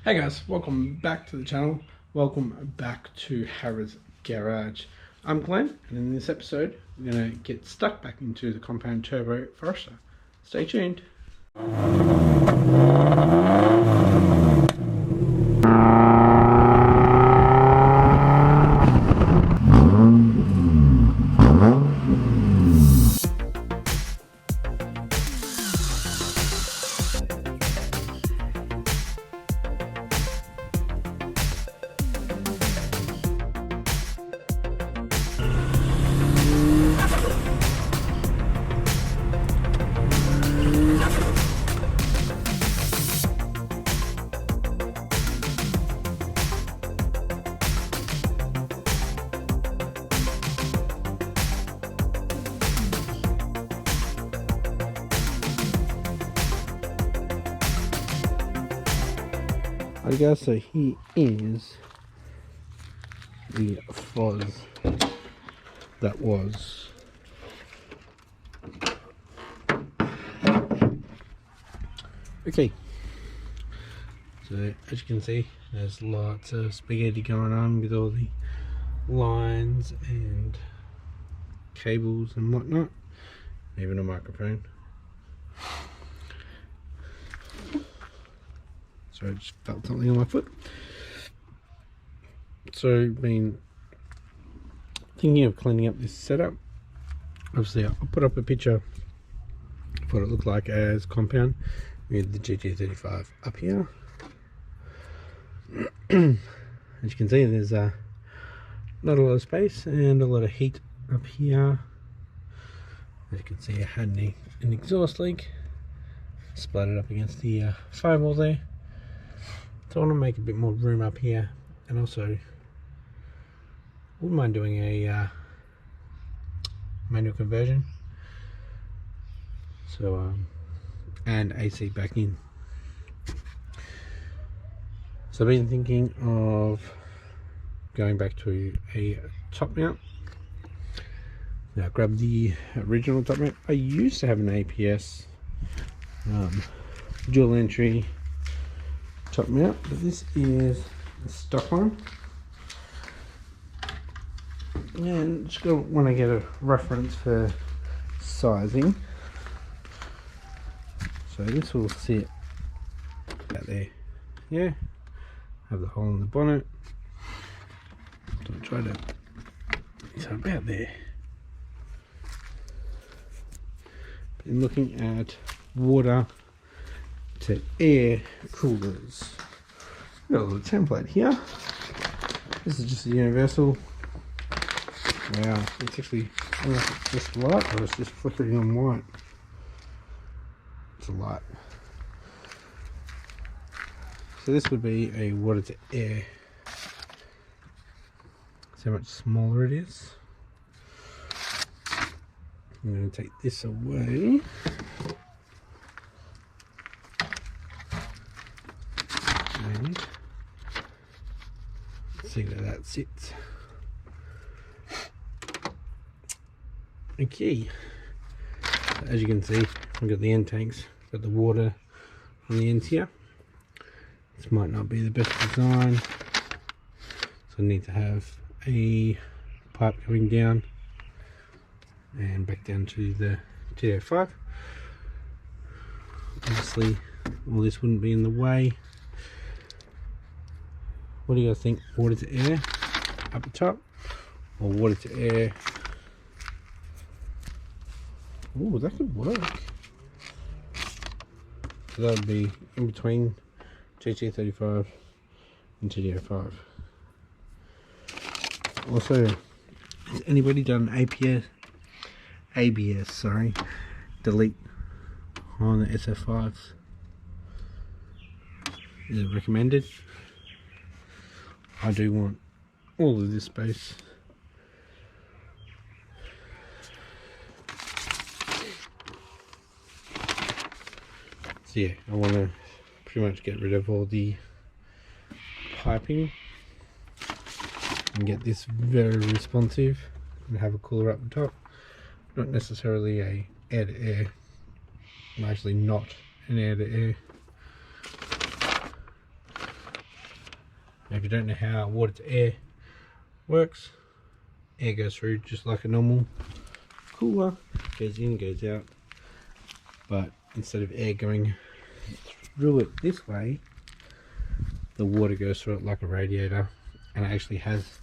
Hey guys, welcome back to the channel. Welcome back to Harrah's Garage. I'm Glenn, and in this episode, we're going to get stuck back into the compound turbo Forester. Stay tuned. I guess so. He is the fuzz that was. Okay, so as you can see, there's lots of spaghetti going on with all the lines and cables and whatnot, even a microphone. So I just felt something on my foot. So been thinking of cleaning up this setup. Obviously I'll put up a picture of what it looked like as compound with the GT35 up here. As you can see, there's not a lot of space and a lot of heat up here. As you can see, I had an exhaust leak, splattered up against the firewall there. So I want to make a bit more room up here, and also wouldn't mind doing a manual conversion. So and AC back in. So I've been thinking of going back to a top mount. Now I grabbed the original top mount. I used to have an APS dual entry top mount, but this is a stock one, and just want to get a reference for sizing. So this will sit out there, yeah, have the hole in the bonnet, so I'll try to, so about there. Been looking at water to air coolers. Got a little template here. This is just a universal. Wow, it's actually, I don't know if it's just light or it's just flickering on white. It's a light. So this would be a water to air. See how much smaller it is. I'm going to take this away. And see where that sits. Okay, so as you can see, we've got the end tanks, got the water on the ends here. This might not be the best design, so I need to have a pipe going down and back down to the GT5. Obviously all this wouldn't be in the way. What do you guys think? Water to air up the top, or water to air? Oh, that could work. So that would be in between GT35 and GT5. Also, has anybody done ABS, sorry, delete on the SF5s? Is it recommended? I do want all of this space. So yeah, I want to pretty much get rid of all the piping and get this very responsive and have a cooler up the top. Not necessarily a air to air, I'm actually not an air to air. Now, if you don't know how water to air works, air goes through just like a normal cooler, goes in, goes out, but instead of air going through it this way, the water goes through it like a radiator, and it actually has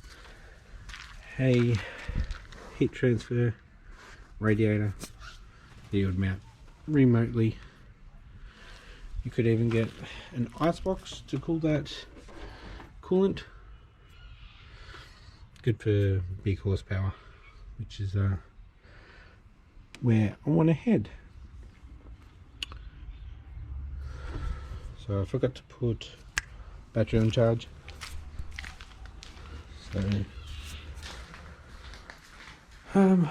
a heat transfer radiator that you would mount remotely. You could even get an ice box to cool that coolant. Good for big horsepower, which is where I want to head. So I forgot to put battery on charge, so I've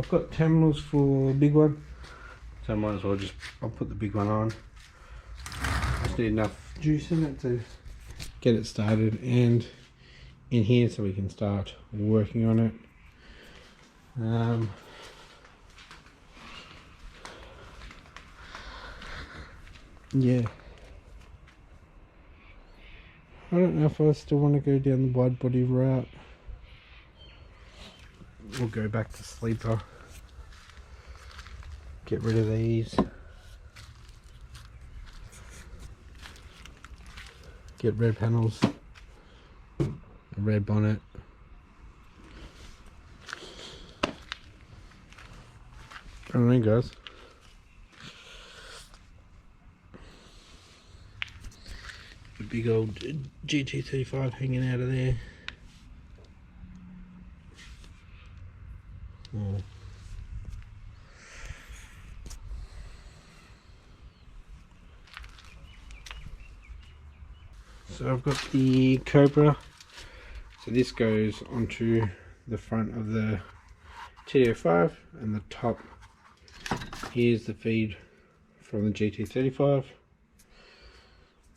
got terminals for big one, so I might as well I'll put the big one on. Just need enough juice in it to get it started and in here so we can start working on it. Yeah, I don't know if I still want to go down the wide body route. We'll go back to sleeper, get rid of these, get red panels, a red bonnet. I don't know, guys. A big old GT35 hanging out of there. Oh. So I've got the Cobra. So this goes onto the front of the TD05, and the top, here's the feed from the GT35.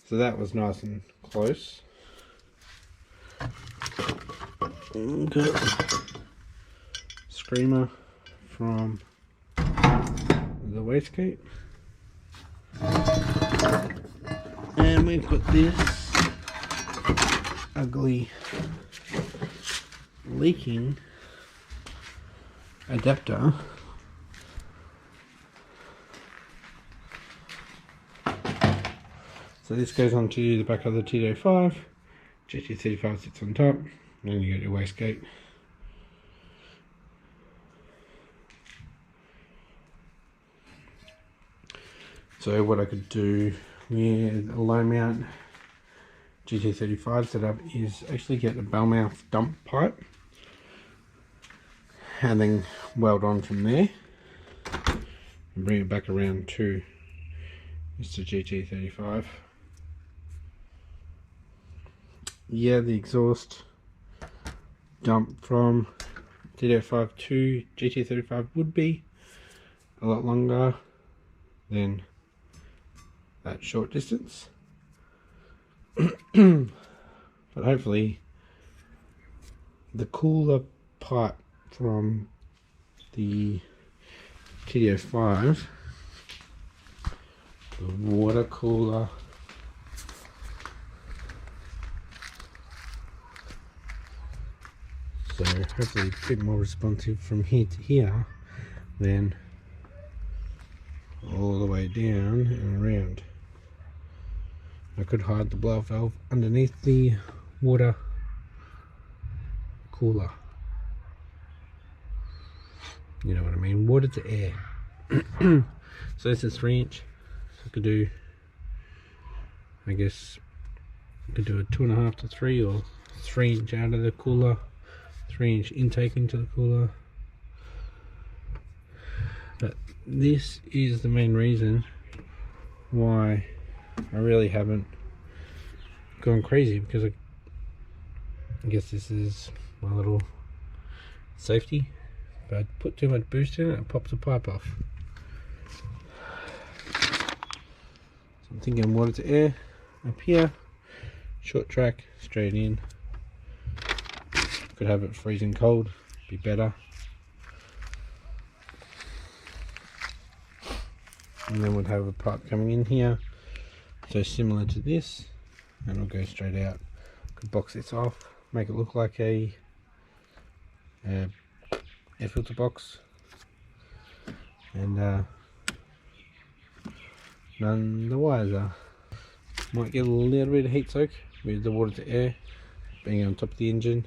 So that was nice and close. Got screamer from the wastegate, and we've got this ugly leaking adapter. So this goes onto the back of the TD05, GT35 sits on top, and then you get your wastegate. So what I could do with a low mount GT35 setup is actually get a bell mouth dump pipe and then weld on from there and bring it back around to Mr. GT35. Yeah, the exhaust dump from TD05 to GT35 would be a lot longer than that short distance. But hopefully the cooler pipe from the TD05, the water cooler, so hopefully a bit more responsive from here to here than all the way down and around. I could hide the blower valve underneath the water cooler. You know what I mean? Water to air. So this is 3-inch. So I could do, I guess, I could do a 2.5 to 3, or 3-inch out of the cooler, 3-inch intake into the cooler. But this is the main reason why I really haven't gone crazy, because I guess this is my little safety. If I put too much boost in it, it pops the pipe off. So I'm thinking water to air up here, short track, straight in. Could have it freezing cold, be better. And then we'd have a pipe coming in here, so similar to this, and it'll go straight out. Could box this off, make it look like a air filter box, and none the wiser. Might get a little bit of heat soak with the water to air being on top of the engine.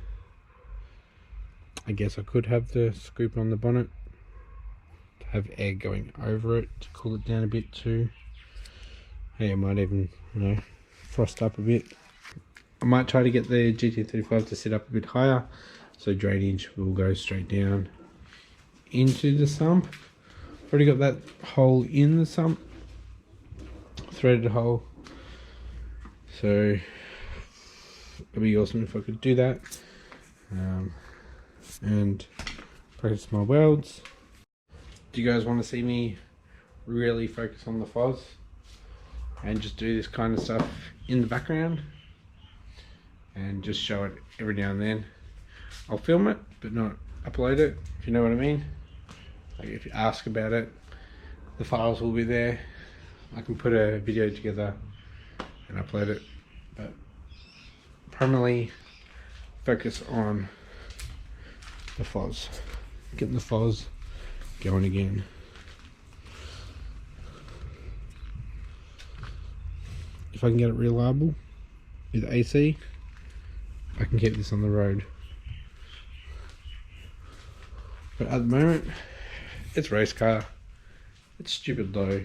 I guess I could have the scoop on the bonnet to have air going over it to cool it down a bit too. Hey, I might even, frost up a bit. I might try to get the GT35 to sit up a bit higher so drainage will go straight down into the sump. Already got that hole in the sump, threaded hole, so it'd be awesome if I could do that. And practice my welds. Do you guys want to see me really focus on the fuzz and just do this kind of stuff in the background and just show it every now and then? I'll film it but not upload it, if you know what I mean. Like if you ask about it, the files will be there. I can put a video together and upload it, but primarily focus on the fuzz, getting the fuzz going again. If I can get it reliable with AC, I can keep this on the road. But at the moment, it's race car. It's stupid low.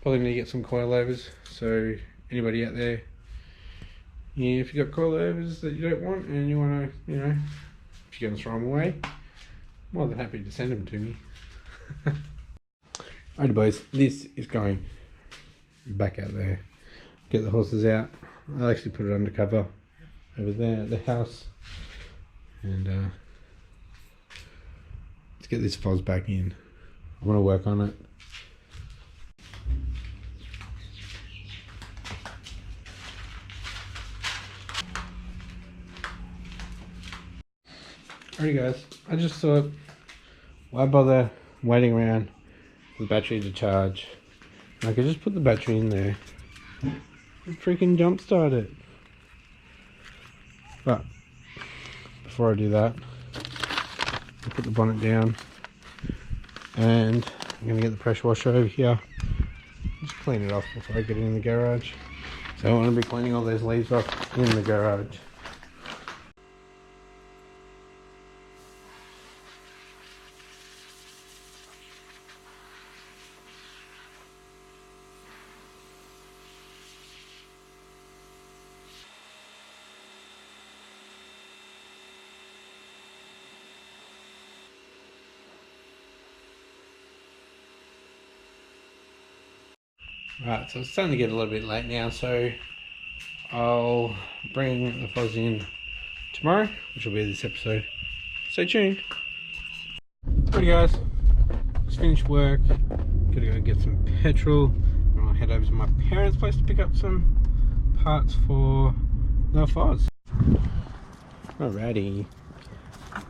Probably need to get some coilovers. So anybody out there, if you got coilovers that you don't want and you want to, if you're going to throw them away, more than happy to send them to me. Alright boys, this is going back out there. Get the horses out. I'll actually put it under cover over there at the house, and let's get this fuzz back in. I want to work on it. Alrighty guys, I just thought, why bother waiting around for the battery to charge? I could just put the battery in there and freaking jump start it. But before I do that, I'll put the bonnet down and I'm going to get the pressure washer over here. Just clean it off before I get it in the garage. So I want to be cleaning all those leaves off in the garage. Right, so it's starting to get a little bit late now, so I'll bring the fuzz in tomorrow, which will be this episode. Stay tuned. Alright guys, just finished work, gotta go get some petrol, and I'll head over to my parents' place to pick up some parts for the fuzz. Alrighty,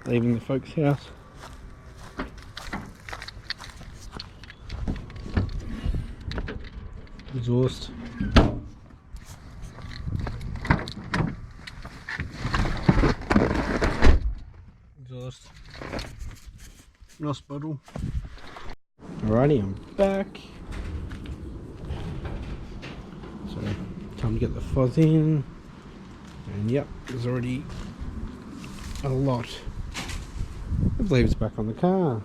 leaving the folks' house. Exhaust. Nice bottle. Alrighty, I'm back. So, time to get the fuzz in. And yep, there's already a lot of leaves back on the car.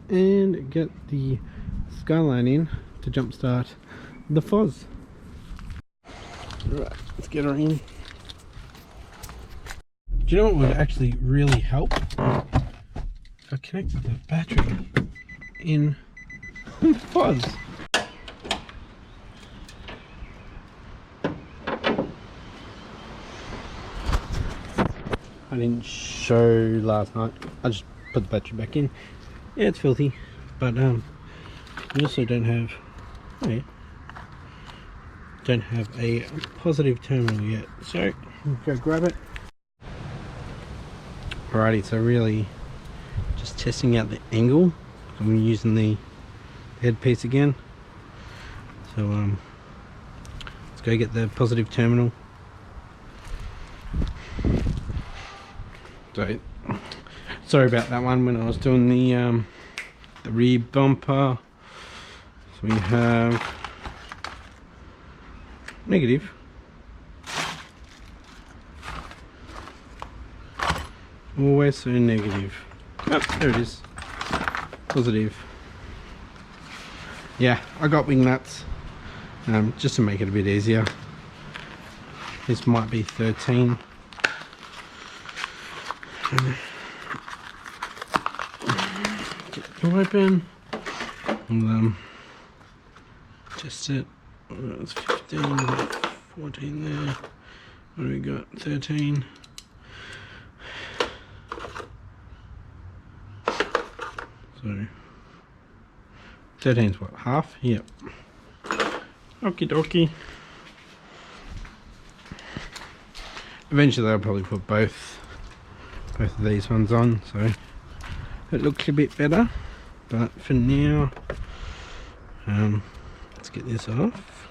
And get the skyline in to jumpstart the fuzz. Alright, let's get her in. Do you know what would actually really help? If I connected the battery in the fuzz. I didn't show last night. I just put the battery back in. Yeah, it's filthy, but we also don't have a positive terminal yet, so go grab it. Alrighty, so really just testing out the angle. I'm using the headpiece again, so it's go get the positive terminal. So, sorry about that one when I was doing the rear bumper. So we have negative. Always so negative. Oh, there it is. Positive. Yeah, I got wing nuts just to make it a bit easier. This might be 13. Get it open. And just it. It's 15, 14 there. What do we got? 13. So 13's what, half? Yep. Okie dokie. Eventually I'll probably put both of these ones on, so it looks a bit better. But for now, let's get this off.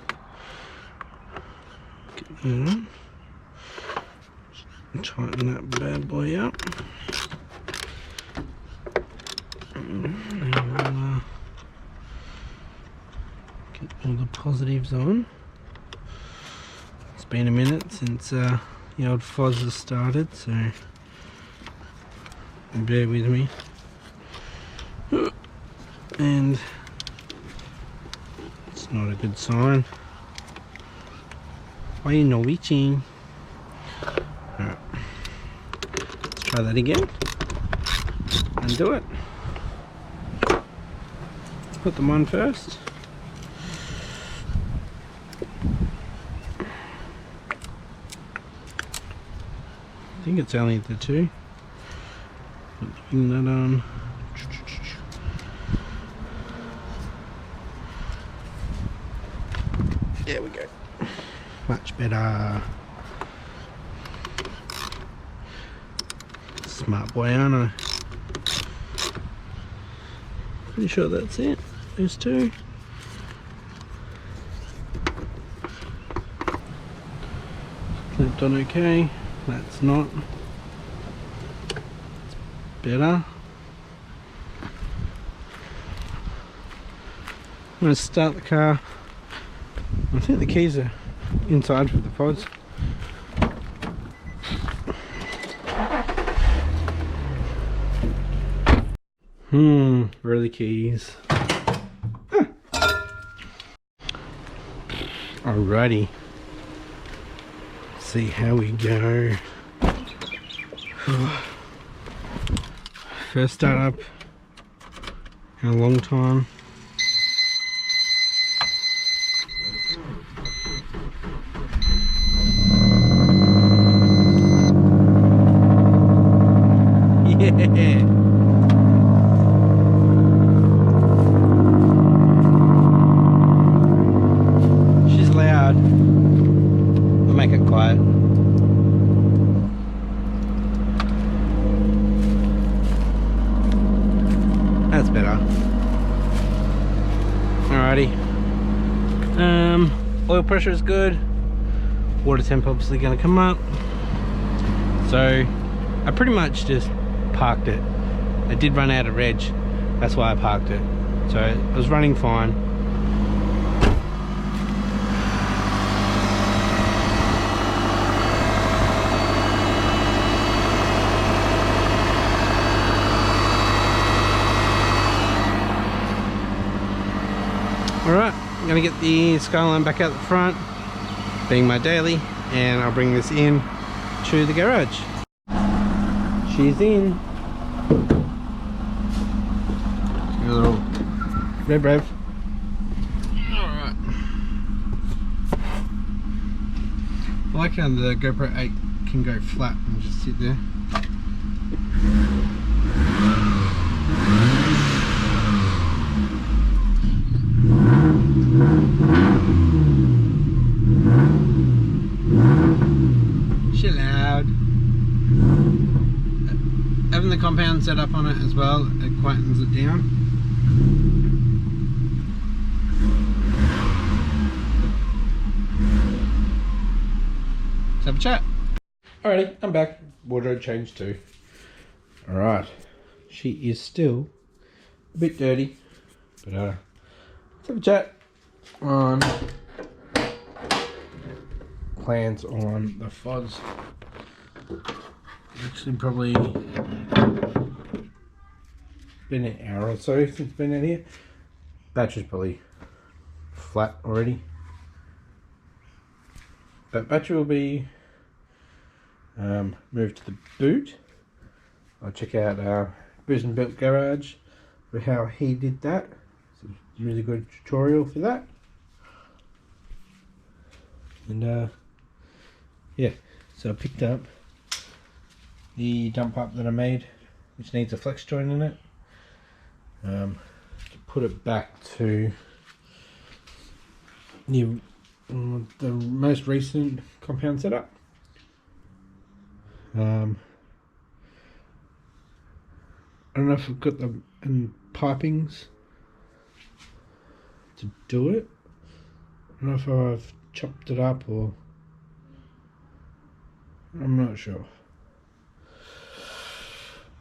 Get that on. Tighten that bad boy up. And we'll get all the positives on. It's been a minute since the old fuzz has started, so bear with me. And it's not a good sign. Why are you not reaching? Alright, let's try that again and do it. Put them on first. I think it's only the two. Put the wing nut on. There we go. Much better. Smart boy, aren't I? Pretty sure that's it. There's two. Clipped on okay. That's not. It's better. I'm going to start the car. I think the keys are inside for the pods. Where are the keys? Alrighty. See how we go. First start up in a long time. Yeah. She's loud. I'll make it quiet. That's better. Alrighty. Oil pressure is good. Water temp obviously going to come up. So I pretty much just parked it. I did run out of reg. That's why I parked it. So it was running fine. Alright, I'm going to get the Skyline back out the front, being my daily, and I'll bring this in to the garage. She's in. A little rev. Alright. I like how the GoPro 8 can go flat and just sit there. She's loud. Having the compound set up on it as well, it quietens it down. let's have a chat. Alrighty, I'm back. Wardrobe change too. Alright, she is still a bit dirty, but let's have a chat on plans on the FOS. Actually, probably been an hour or so since it's been out here. Battery's probably flat already, but battery will be moved to the boot. I'll check out Brisbane Built Garage for how he did that. It's a really good tutorial for that. And yeah, so I picked up the dump up that I made, which needs a flex joint in it, to put it back to the most recent compound setup. I don't know if I've got the pipings to do it. I don't know if I've chopped it up or I'm not sure.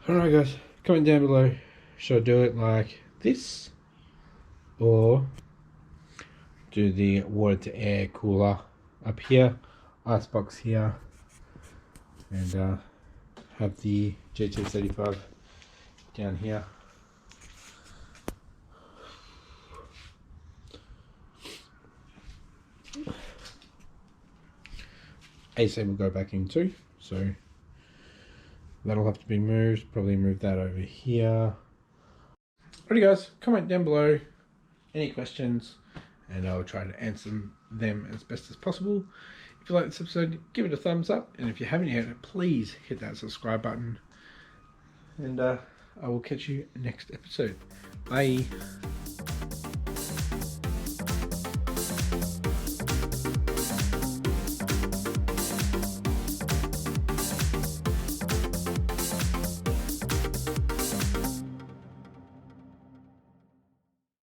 Alright guys, comment down below, should I do it like this or do the water to air cooler up here, icebox here, and have the GT35 down here. AC will go back in too, so that'll have to be moved. Probably move that over here. Alrighty guys, comment down below any questions and I'll try to answer them as best as possible. If you like this episode, give it a thumbs up, and if you haven't yet, please hit that subscribe button, and I will catch you next episode. Bye.